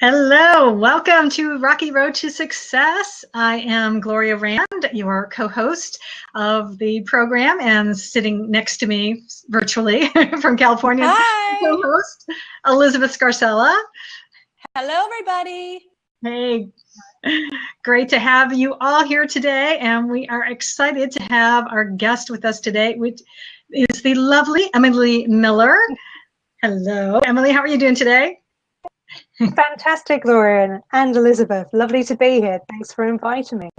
Hello, welcome to Rocky Road to Success. I am Gloria Rand, your co-host of the program, and sitting next to me virtually from California, Hi. co-host Elizabeth Scarcella. Hello, everybody. Hey, great to have you all here today, and we are excited to have our guest with us today, which is the lovely Emily Miller. Hello, Emily, how are you doing today? Fantastic, Gloria and Elizabeth. Lovely to be here. Thanks for inviting me.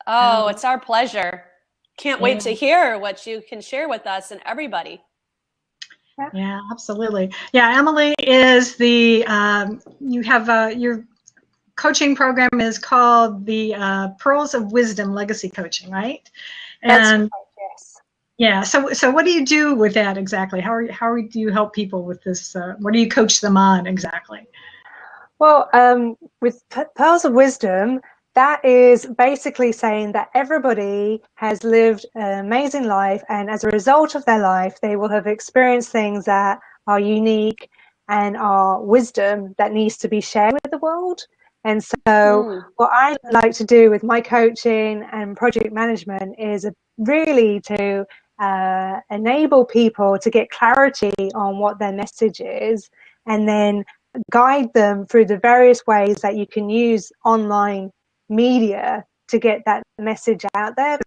Oh, it's our pleasure. Can't wait to hear what you can share with us and everybody. Yeah, absolutely. Yeah, Emily is the, you have your coaching program is called the Pearls of Wisdom Legacy Coaching, right? And That's right, yes. Yeah, so what do you do with that exactly? How do you help people with this? What do you coach them on exactly? Well, with Pearls of Wisdom, that is basically saying that everybody has lived an amazing life, and as a result of their life, they will have experienced things that are unique and are wisdom that needs to be shared with the world. And so what I like to do with my coaching and project management is really to enable people to get clarity on what their message is, and then guide them through the various ways that you can use online media to get that message out there.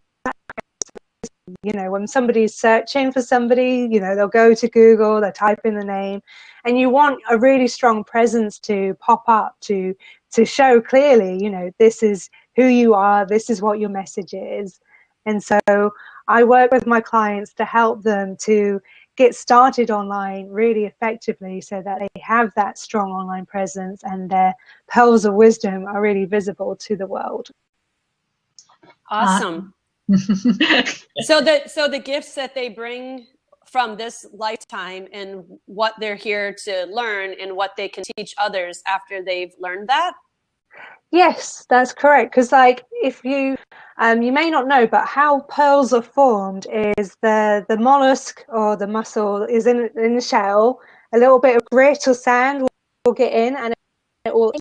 You know, when somebody's searching for somebody, you know, they'll go to Google, they'll type in the name, and you want a really strong presence to pop up to show clearly, you know, this is who you are, this is what your message is. And so I work with my clients to help them to get started online really effectively so that they have that strong online presence and their pearls of wisdom are really visible to the world. Awesome. So the gifts that they bring from this lifetime and what they're here to learn and what they can teach others after they've learned that? Yes, that's correct. Because like if you may not know, but how pearls are formed is the mollusk or the mussel is in the shell. A little bit of grit or sand will get in, and it will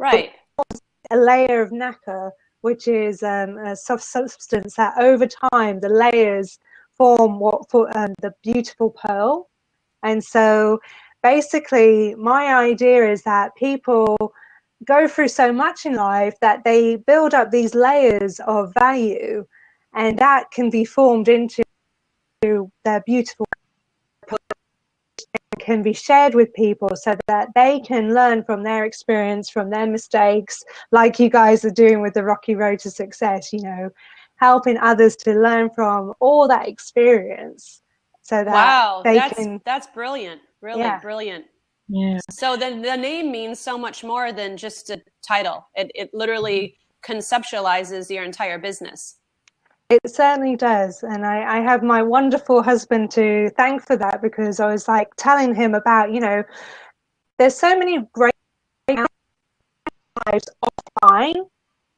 a layer of nacre, which is a soft substance that over time the layers form the beautiful pearl. And so basically my idea is that people go through so much in life that they build up these layers of value, and that can be formed into their beautiful pearl, can be shared with people so that they can learn from their experience, from their mistakes, like you guys are doing with the Rocky Road to Success, you know, helping others to learn from all that experience so that that's brilliant. Really brilliant. Yeah. So the name means so much more than just a title. It literally conceptualizes your entire business. It certainly does. And I have my wonderful husband to thank for that, because I was like telling him about, you know, there's so many great lives offline,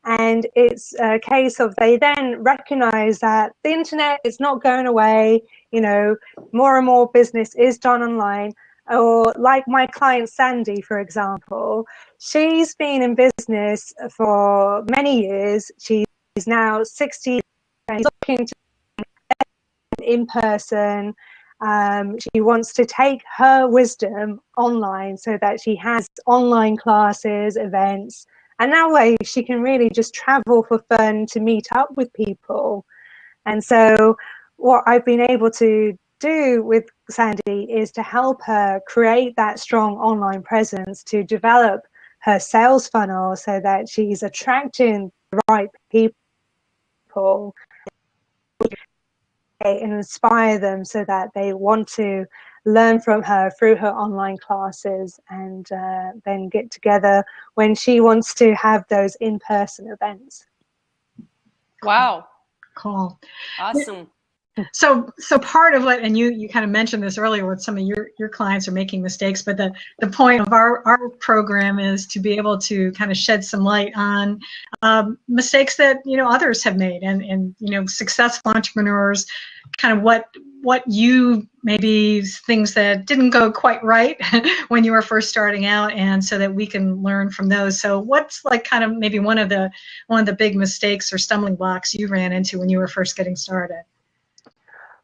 and it's a case of they then recognize that the internet is not going away, you know, more and more business is done online. Or like my client Sandy, for example, she's been in business for many years. She's now 60 and looking to in person. She wants to take her wisdom online so that she has online classes, events, and that way she can really just travel for fun to meet up with people. And so what I've been able to do with Sandy is to help her create that strong online presence, to develop her sales funnel so that she's attracting the right people and inspire them so that they want to learn from her through her online classes, and then get together when she wants to have those in-person events. Wow. Cool. Awesome. So part of what, and you kind of mentioned this earlier with some of your clients are making mistakes, but the point of our program is to be able to kind of shed some light on mistakes that others have made, and successful entrepreneurs, kind of what you maybe things that didn't go quite right when you were first starting out, and so that we can learn from those. So what's like kind of maybe one of the big mistakes or stumbling blocks you ran into when you were first getting started?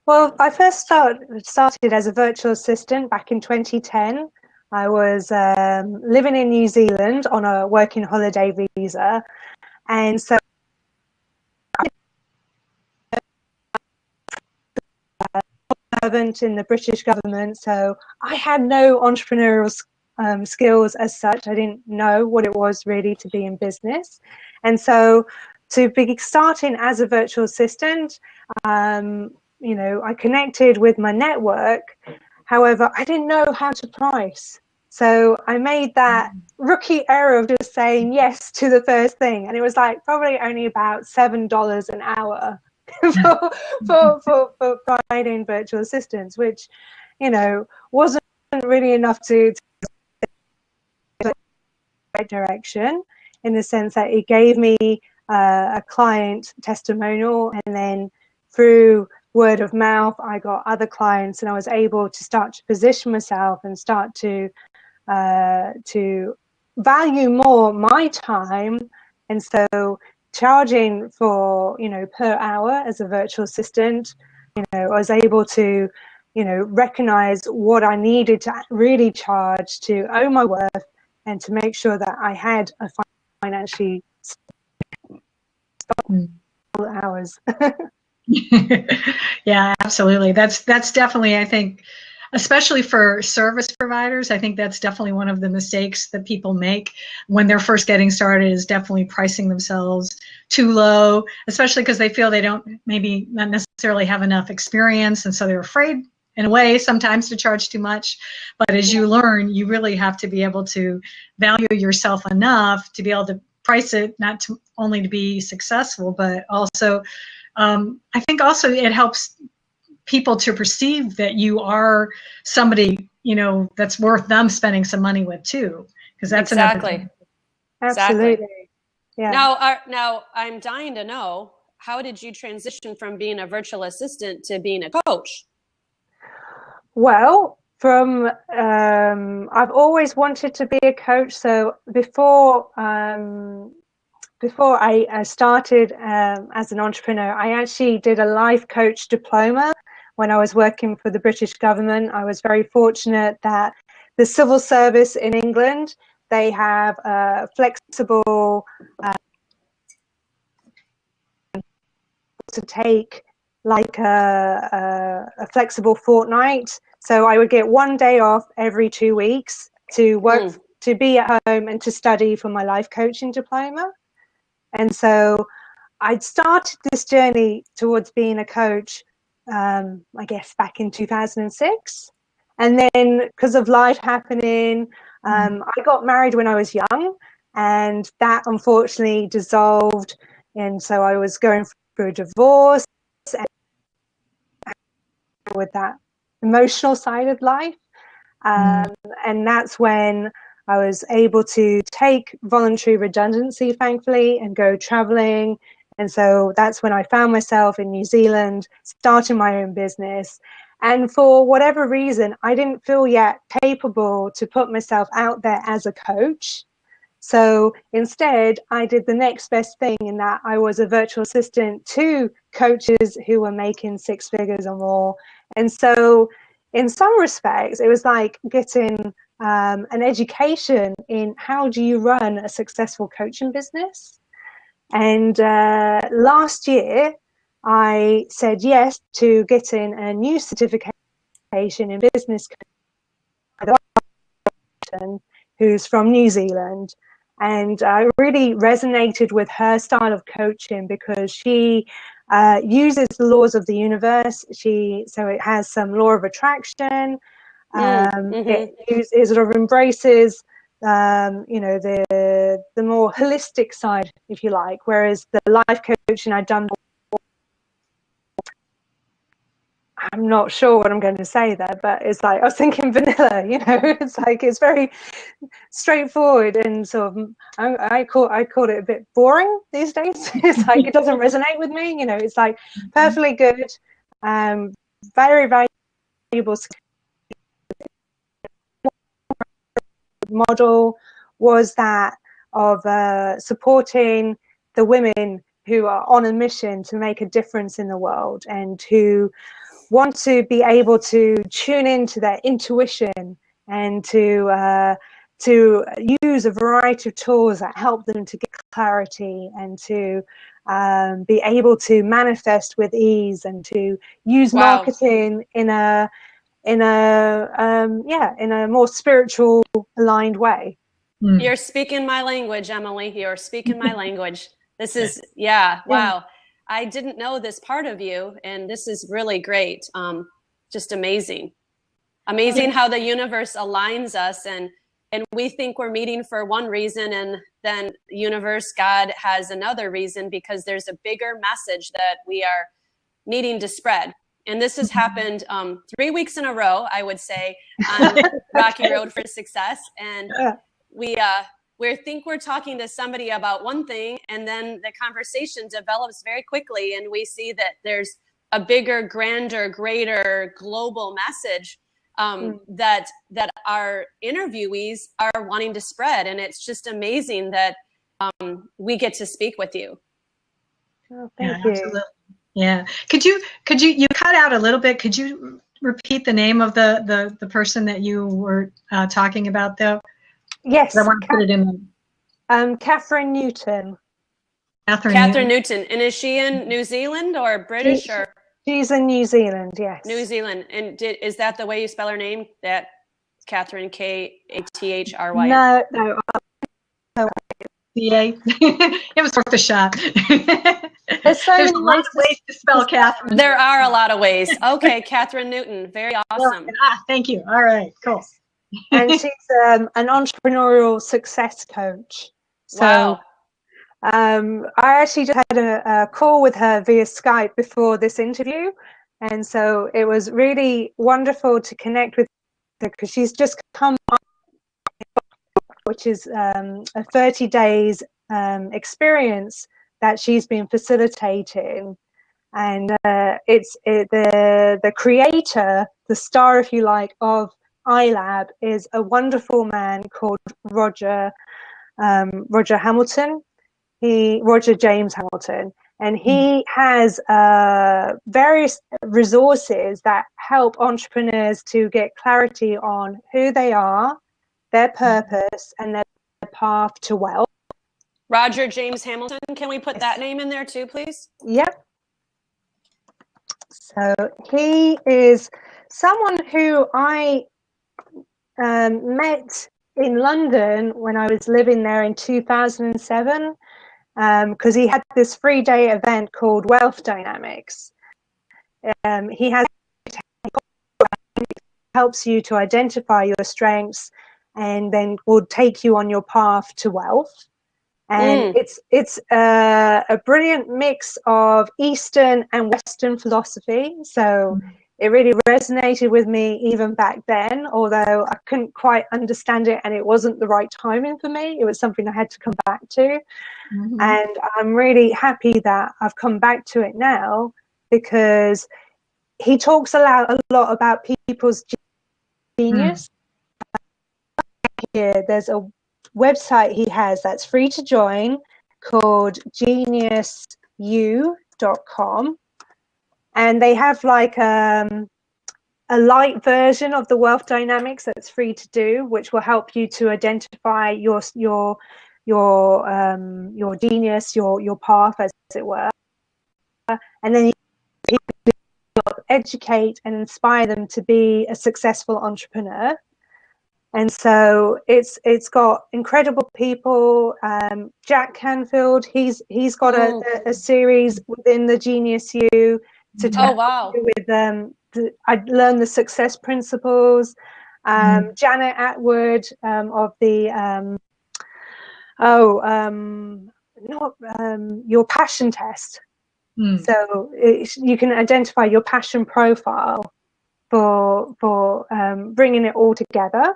Well, I first started as a virtual assistant back in 2010. I was living in New Zealand on a working holiday visa, and so servant in the British government. So I had no entrepreneurial skills as such. I didn't know what it was really to be in business, and so to be starting as a virtual assistant, I connected with my network. However, I didn't know how to price. So I made that rookie error of just saying yes to the first thing. And it was like probably only about $7 an hour for providing virtual assistants, which, wasn't really enough to the right direction, in the sense that it gave me a client testimonial, and then through word of mouth, I got other clients, and I was able to start to position myself and start to value more my time. And so charging for, per hour as a virtual assistant, I was able to, recognize what I needed to really charge to own my worth, and to make sure that I had a financially hours. Yeah, absolutely. That's definitely, I think, especially for service providers, I think that's definitely one of the mistakes that people make when they're first getting started, is definitely pricing themselves too low, especially because they feel they don't maybe not necessarily have enough experience, and so they're afraid in a way sometimes to charge too much. But as you learn, you really have to be able to value yourself enough to be able to price it, not only to be successful, but also I think also it helps people to perceive that you are somebody, that's worth them spending some money with too, because that's exactly another. Absolutely. Yeah. Now I'm dying to know, how did you transition from being a virtual assistant to being a coach? Well, I've always wanted to be a coach. So before I started as an entrepreneur, I actually did a life coach diploma when I was working for the British government. I was very fortunate that the civil service in England, they have a flexible to take like a flexible fortnight. So I would get one day off every 2 weeks to work, to be at home and to study for my life coaching diploma. And so I'd started this journey towards being a coach, I guess, back in 2006. And then because of life happening, I got married when I was young, and that unfortunately dissolved. And so I was going through a divorce, and with that emotional side of life. And that's when I was able to take voluntary redundancy, thankfully, and go traveling. And so that's when I found myself in New Zealand, starting my own business. And for whatever reason, I didn't feel yet capable to put myself out there as a coach. So instead, I did the next best thing, in that I was a virtual assistant to coaches who were making 6 figures or more. And so in some respects, it was like getting an education in how do you run a successful coaching business. And last year, I said yes to getting a new certification in business coaching, who's from New Zealand. And I really resonated with her style of coaching, because she uses the laws of the universe. So it has some law of attraction. It sort of embraces, the more holistic side, if you like. Whereas the life coaching I'd done I'm not sure what I'm going to say there, but it's like I was thinking vanilla, you know. It's like it's very straightforward and sort of I call it a bit boring these days. It's like it doesn't resonate with me, you know. It's like perfectly good, very valuable model was that of supporting the women who are on a mission to make a difference in the world and who want to be able to tune into their intuition and to use a variety of tools that help them to get clarity and to be able to manifest with ease and to use marketing in a more spiritual aligned way. You're speaking my language, Emily. You're speaking my language. This is, wow. I didn't know this part of you, and this is really great. Just amazing. Amazing how the universe aligns us, and we think we're meeting for one reason, and then universe, God has another reason, because there's a bigger message that we are needing to spread. And this has happened 3 weeks in a row, I would say, on Rocky Road for Success. And we think we're talking to somebody about one thing, and then the conversation develops very quickly, and we see that there's a bigger, grander, greater global message that our interviewees are wanting to spread. And it's just amazing that we get to speak with you. Oh, thank you. Absolutely. Yeah. Could you cut out a little bit? Could you repeat the name of the person that you were talking about, though? Yes. I want to put it in. Kathryn Newton. Kathryn Newton. And is she in New Zealand or British or? She's in New Zealand, yes. New Zealand. And is that the way you spell her name? That Kathryn, K-A-T-H-R-Y? No. C-A. It was worth a shot. There's a lot of ways to spell Kathryn. There are a lot of ways. Okay, Kathryn Newton. Very awesome. Thank you. All right, cool. And she's an entrepreneurial success coach. So, wow. I actually just had a call with her via Skype before this interview. And so it was really wonderful to connect with her because she's just come on, which is a 30 days experience that she's been facilitating. And it's the creator, the star, if you like, of iLab is a wonderful man called Roger Hamilton. Roger James Hamilton, and he has various resources that help entrepreneurs to get clarity on who they are, their purpose, and their path to wealth. Roger James Hamilton, can we put that name in there too, please? Yep. So he is someone who I met in London when I was living there in 2007. Because he had this 3-day event called Wealth Dynamics. He helps you to identify your strengths and then will take you on your path to wealth. And it's a brilliant mix of Eastern and Western philosophy. So it really resonated with me even back then, although I couldn't quite understand it and it wasn't the right timing for me. It was something I had to come back to. And I'm really happy that I've come back to it now because he talks a lot about people's genius. Here, there's a website he has that's free to join called geniusu.com. And they have like a light version of the wealth dynamics that's free to do, which will help you to identify your genius, your path, as it were. And then you educate and inspire them to be a successful entrepreneur. And so it's got incredible people. Jack Canfield, he's got a series within the Genius U to talk with I learned the success principles. Janet Atwood of the your passion test. So you can identify your passion profile for bringing it all together.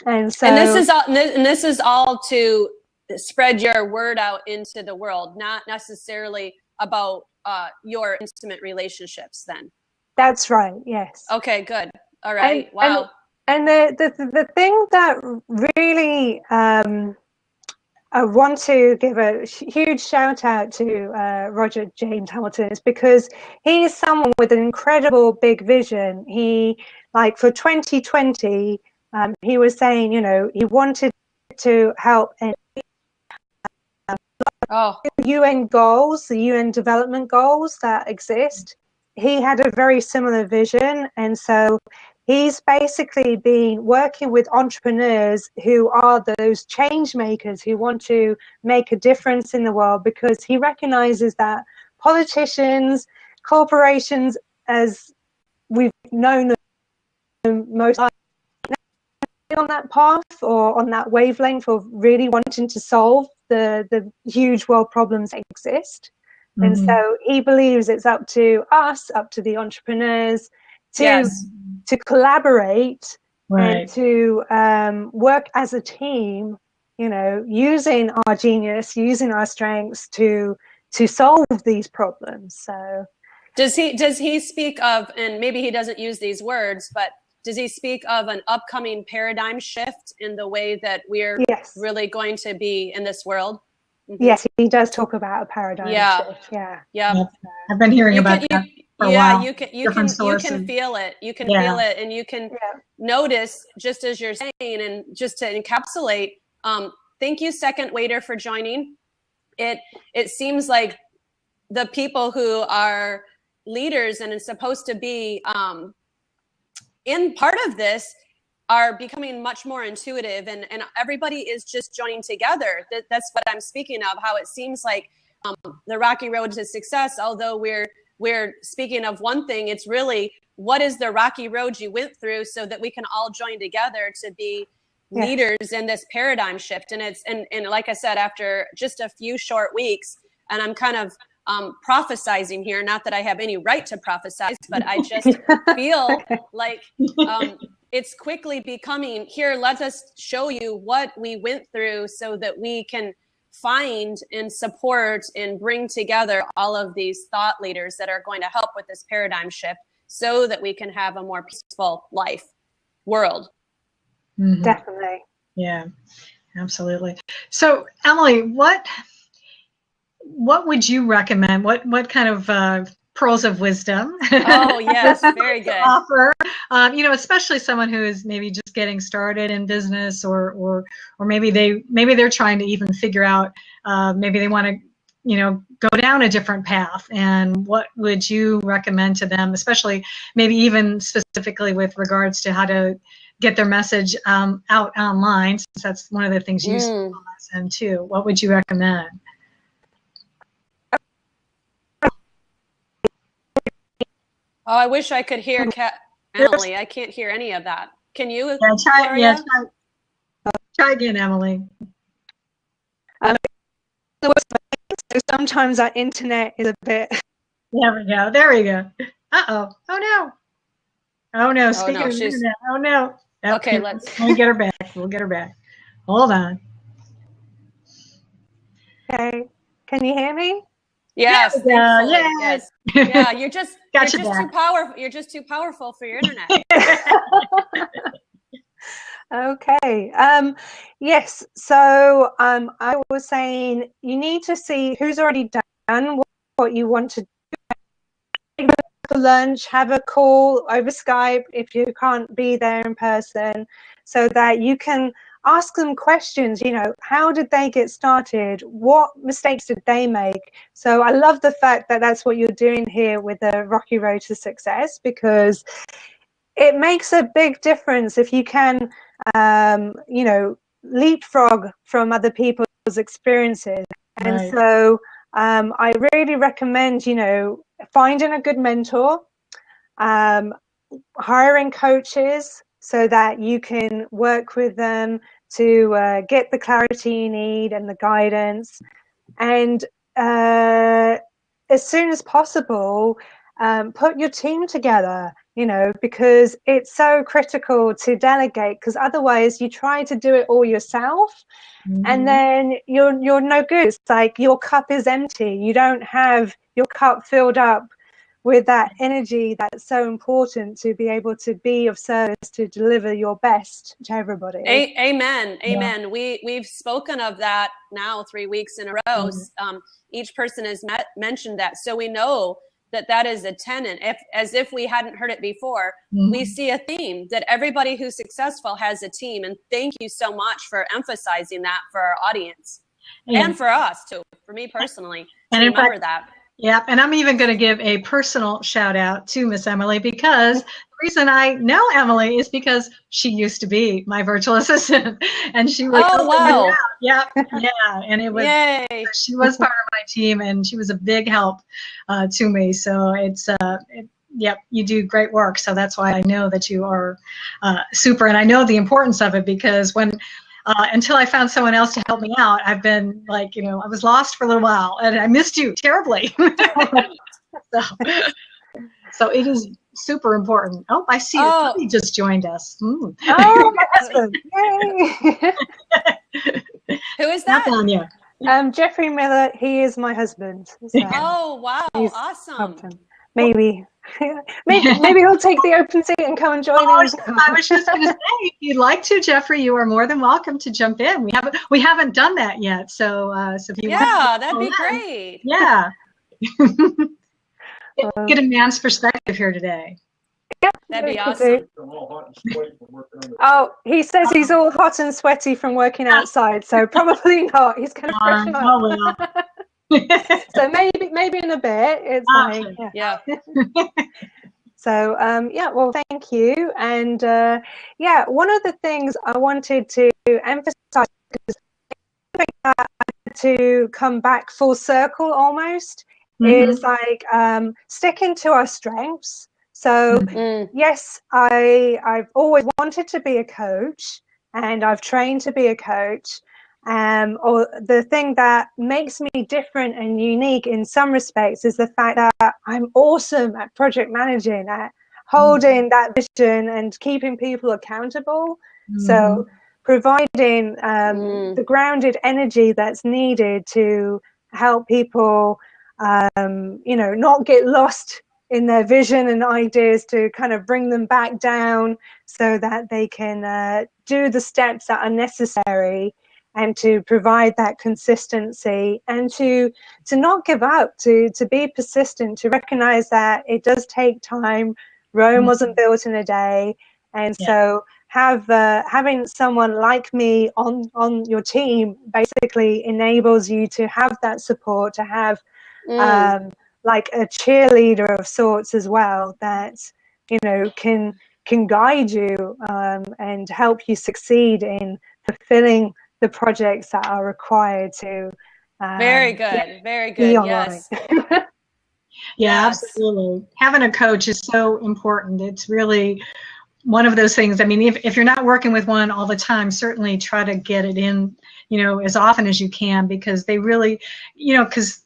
And so, and this is all to spread your word out into the world, not necessarily about your intimate relationships. Then that's right. Yes. Okay. Good. All right. Wow. And the thing that really I want to give a huge shout out to Roger James Hamilton is because he is someone with an incredible big vision. He, like for 2020, he was saying, you know, he wanted to help UN goals, the UN development goals that exist. He had a very similar vision, and so he's basically been working with entrepreneurs who are those change makers who want to make a difference in the world, because he recognizes that politicians, corporations, as we've known them most, on that path or on that wavelength of really wanting to solve the huge world problems that exist. And so he believes it's up to us, up to the entrepreneurs to collaborate and to work as a team, you know, using our genius, using our strengths to solve these problems. So does he speak of, and maybe he doesn't use these words, but does he speak of an upcoming paradigm shift in the way that we're really going to be in this world? Yes, he does talk about a paradigm shift. Yeah. I've been hearing about that for a while. You can feel it. You can feel it, and you can notice, just as you're saying, and just to encapsulate. Thank you, second waiter, for joining. It seems like the people who are leaders and is supposed to be in part of this are becoming much more intuitive, and everybody is just joining together. That's what I'm speaking of, how it seems like the rocky road to success, although we're speaking of one thing, it's really what is the rocky road you went through so that we can all join together to be leaders in this paradigm shift. And it's and like I said, after just a few short weeks, and I'm kind of prophesizing here, not that I have any right to prophesize, but I just feel like it's quickly becoming, here, let us show you what we went through so that we can find and support and bring together all of these thought leaders that are going to help with this paradigm shift so that we can have a more peaceful world. Definitely. Yeah, absolutely. So Emily, what would you recommend? What kind of pearls of wisdom? Oh yes, very good. Offer, you know, especially someone who is maybe just getting started in business, or maybe they're trying to even figure out, maybe they want to, you know, go down a different path. And what would you recommend to them, especially maybe even specifically with regards to how to get their message out online, since that's one of the things you specialize in too. What would you recommend? Oh, I wish I could hear Emily. I can't hear any of that. Can you? Try again, Emily. Sometimes our internet is a bit. There we go. There we go. Uh-oh. Oh no. Oh no. Speaking of internet. Oh no. Okay, let's get her back. We'll get her back. Hold on. Okay. Can you hear me? Yes. Yes. Yeah, you're just too powerful. You're just too powerful for your internet. Okay. Yes. So I was saying you need to see who's already done what you want to do. For lunch, have a call over Skype if you can't be there in person, so that you can ask them questions. You know, how did they get started? What mistakes did they make? So I love the fact that that's what you're doing here with the Rocky Road to Success, because it makes a big difference if you can, you know, leapfrog from other people's experiences. And so I really recommend, you know, finding a good mentor, hiring coaches so that you can work with them to get the clarity you need and the guidance. And as soon as possible, put your team together, you know, because it's so critical to delegate, because otherwise you try to do it all yourself. And then you're no good. It's like your cup is empty. You don't have your cup filled up with that energy that's so important to be able to be of service, to deliver your best to everybody. Amen. Amen. Yeah. We've spoken of that now 3 weeks in a row. Each person has mentioned that. So we know that is a tenet. As if we hadn't heard it before, we see a theme that everybody who's successful has a team. And thank you so much for emphasizing that for our audience and for us too, for me personally, to remember that. Yeah, and I'm even going to give a personal shout out to Miss Emily, because the reason I know Emily is because she used to be my virtual assistant, and she was yeah, and it was she was part of my team, and she was a big help to me. So it's yep, you do great work. So that's why I know that you are super, and I know the importance of it, because when until I found someone else to help me out, I've been like, you know, I was lost for a little while, and I missed you terribly. So it is super important. Oh, I see you just joined us. Oh, my husband. Yay. Who is that? Anya. Jeffrey Miller, he is my husband. So oh, wow. Awesome. Maybe he'll take the open seat and come and join us. I was just going to say, if you'd like to, Jeffrey, you are more than welcome to jump in. We haven't done that yet, so if you want, that'd be great. Yeah, get a man's perspective here today. Yeah, that'd be awesome. Oh, he says he's all hot and sweaty from working outside, so probably not. He's going to freshen up. Oh, well. So maybe in a bit. It's like yeah. So well, thank you. And one of the things I wanted to emphasize is to come back full circle almost is like sticking to our strengths. So yes, I've always wanted to be a coach, and I've trained to be a coach. Or the thing that makes me different and unique in some respects is the fact that I'm awesome at project managing, at holding that vision and keeping people accountable. So providing the grounded energy that's needed to help people, not get lost in their vision and ideas, to kind of bring them back down so that they can do the steps that are necessary, and to provide that consistency, and to not give up, to be persistent, to recognize that it does take time. Rome wasn't built in a day. And so having someone like me on your team basically enables you to have that support, to have like a cheerleader of sorts as well, that, you know, can guide you and help you succeed in fulfilling the projects that are required to very good. Yes. Yes. Absolutely. Having a coach is so important. It's really one of those things. I mean, if you're not working with one all the time, certainly try to get it in, you know, as often as you can, because they really, you know, because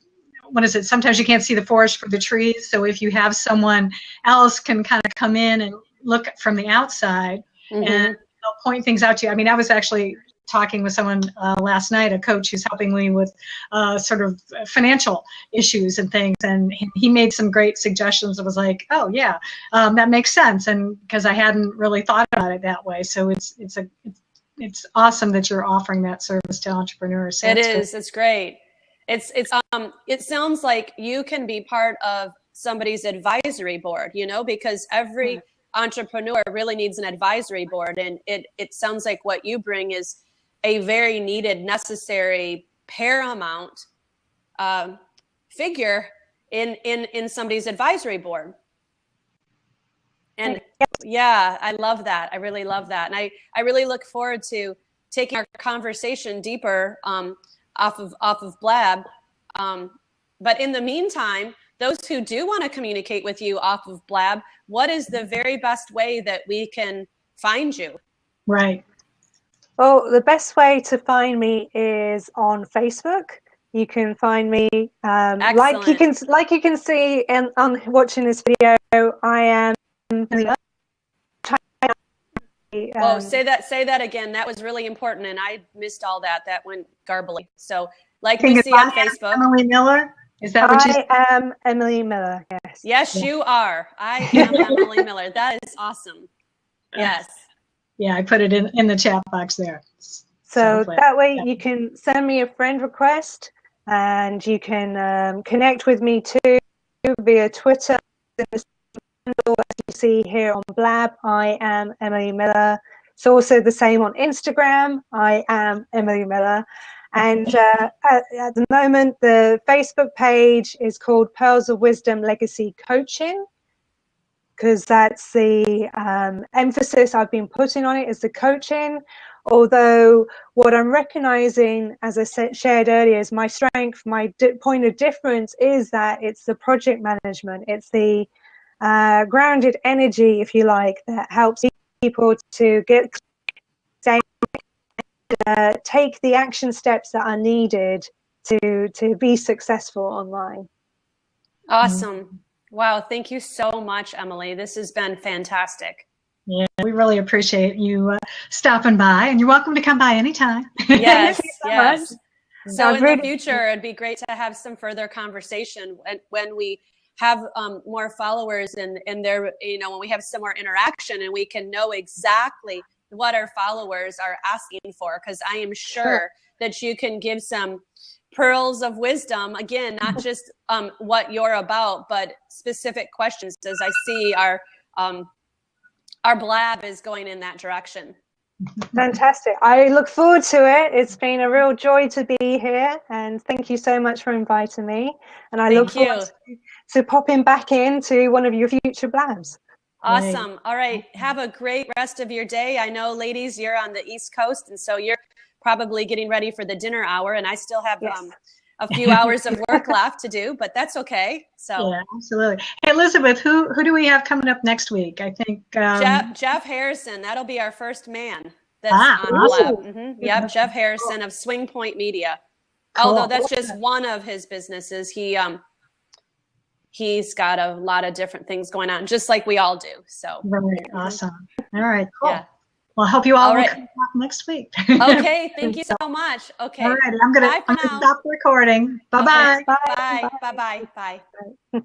what is it? Sometimes you can't see the forest for the trees. So if you have someone else can kind of come in and look from the outside and they'll point things out to you. I mean, I was actually talking with someone last night, a coach who's helping me with sort of financial issues and things, and he made some great suggestions. It was like, oh yeah, that makes sense, and because I hadn't really thought about it that way. So it's awesome that you're offering that service to entrepreneurs. So it's great. It sounds like you can be part of somebody's advisory board, you know, because every entrepreneur really needs an advisory board, and it sounds like what you bring is a very needed, necessary, paramount figure in somebody's advisory board. And yeah, I love that. I really love that. And I really look forward to taking our conversation deeper off of Blab. But in the meantime, those who do want to communicate with you off of Blab, what is the very best way that we can find you? Right. Well, the best way to find me is on Facebook. you can find me. Like you can see on watching this video, I am. Oh, say that again. That was really important, and I missed all that. That went garbly. So, like we see on Facebook, Emily Miller. Is that what you said? I am Emily Miller. Yes. Yes, you are. I am Emily Miller. That is awesome. Yes. Yeah, I put it in the chat box there. So that way you can send me a friend request, and you can connect with me too via Twitter. As you see here on Blab, I am Emily Miller. It's also the same on Instagram. I am Emily Miller. And at the moment, the Facebook page is called Pearls of Wisdom Legacy Coaching, because that's the emphasis I've been putting on it, is the coaching. Although what I'm recognizing, as I shared earlier, is my strength, my point of difference is that it's the project management. It's the grounded energy, if you like, that helps people to get take the action steps that are needed to be successful online. Awesome. Wow. Thank you so much, Emily. This has been fantastic. Yeah, we really appreciate you stopping by, and you're welcome to come by anytime. Yes, so yes. much. So in the future, it'd be great to have some further conversation when we have more followers and they're, when we have some more interaction and we can know exactly what our followers are asking for, because I am sure that you can give some pearls of wisdom, again, not just what you're about, but specific questions, as I see our Blab is going in that direction. Fantastic. I look forward to it. It's been a real joy to be here, and thank you so much for inviting me. And I look forward to popping back into one of your future Blabs. Awesome. Right. All right. Have a great rest of your day. I know, ladies, you're on the East Coast, and so you're probably getting ready for the dinner hour, and I still have a few hours of work left to do, but that's okay. So yeah, absolutely. Hey, Elizabeth, who do we have coming up next week? I think Jeff Harrison. That'll be our first man that's on Blab. Yep, Jeff Harrison of Swing Point Media. Cool. Although that's just one of his businesses. He's got a lot of different things going on, just like we all do. So awesome. All right, cool. Yeah. Well, I hope you all will come back next week. Okay, thank you so much. Okay. All right, I'm gonna stop recording. Bye-bye. Okay. Bye. Bye. Bye. Bye.